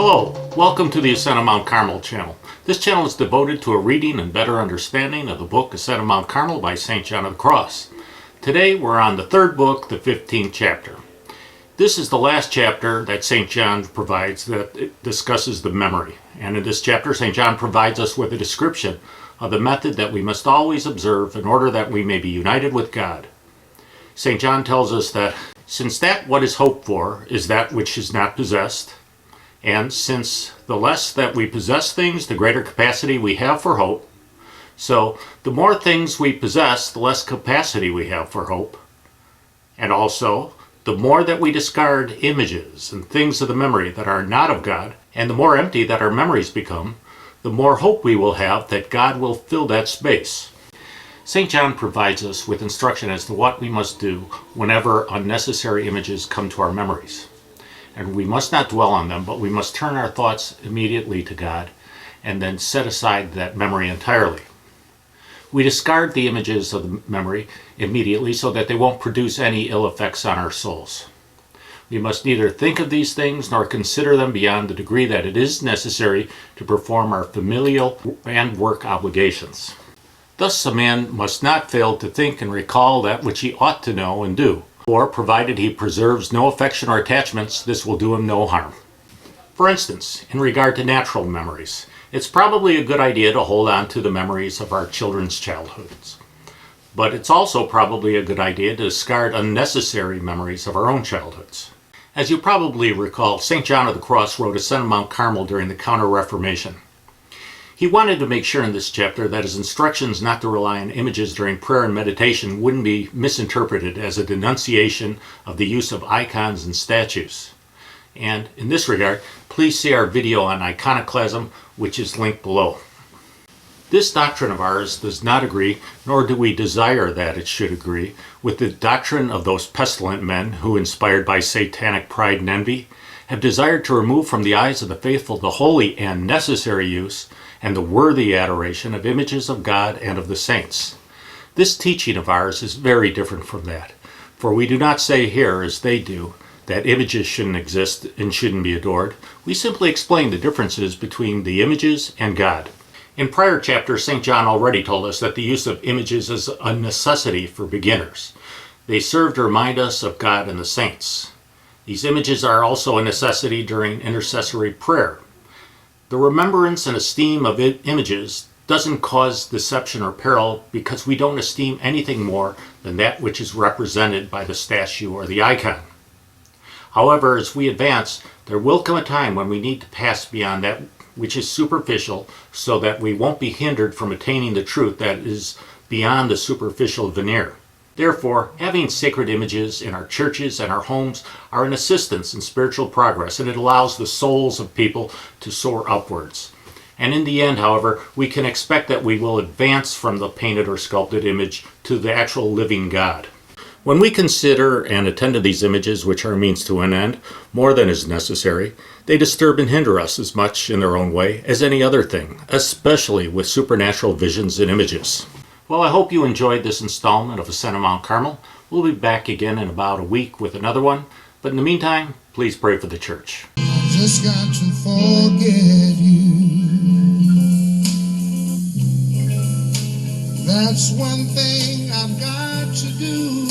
Hello, welcome to the Ascent of Mount Carmel channel. This channel is devoted to a reading and better understanding of the book Ascent of Mount Carmel by St. John of the Cross. Today we're on the third book, the 15th chapter. This is the last chapter that St. John provides that discusses the memory. And in this chapter, St. John provides us with a description of the method that we must always observe in order that we may be united with God. St. John tells us that since that what is hoped for is that which is not possessed, and since the less that we possess things, the greater capacity we have for hope, so the more things we possess, the less capacity we have for hope. And also, the more that we discard images and things of the memory that are not of God, and the more empty that our memories become, the more hope we will have that God will fill that space. St. John provides us with instruction as to what we must do whenever unnecessary images come to our memories. And we must not dwell on them, but we must turn our thoughts immediately to God and then set aside that memory entirely. We discard the images of the memory immediately so that they won't produce any ill effects on our souls. We must neither think of these things nor consider them beyond the degree that it is necessary to perform our familial and work obligations. Thus a man must not fail to think and recall that which he ought to know and do. Or, provided he preserves no affection or attachments, this will do him no harm. For instance, in regard to natural memories, it's probably a good idea to hold on to the memories of our children's childhoods. But it's also probably a good idea to discard unnecessary memories of our own childhoods. As you probably recall, St. John of the Cross wrote Ascent of Mount Carmel during the Counter-Reformation. He wanted to make sure in this chapter that his instructions not to rely on images during prayer and meditation wouldn't be misinterpreted as a denunciation of the use of icons and statues. And in this regard, please see our video on iconoclasm, which is linked below. This doctrine of ours does not agree, nor do we desire that it should agree, with the doctrine of those pestilent men who, inspired by satanic pride and envy, have desired to remove from the eyes of the faithful the holy and necessary use and the worthy adoration of images of God and of the saints. This teaching of ours is very different from that, for we do not say here, as they do, that images shouldn't exist and shouldn't be adored. We simply explain the differences between the images and God. In prior chapters, St. John already told us that the use of images is a necessity for beginners. They serve to remind us of God and the saints. These images are also a necessity during intercessory prayer. The remembrance and esteem of images doesn't cause deception or peril because we don't esteem anything more than that which is represented by the statue or the icon. However, as we advance, there will come a time when we need to pass beyond that which is superficial so that we won't be hindered from attaining the truth that is beyond the superficial veneer. Therefore, having sacred images in our churches and our homes are an assistance in spiritual progress, and it allows the souls of people to soar upwards. And in the end, however, we can expect that we will advance from the painted or sculpted image to the actual living God. When we consider and attend to these images, which are means to an end, more than is necessary, they disturb and hinder us as much in their own way as any other thing, especially with supernatural visions and images. Well, I hope you enjoyed this installment of Ascent of Mount Carmel. We'll be back again in about a week with another one. But in the meantime, please pray for the church. I just got to forget you. That's one thing I've got to do.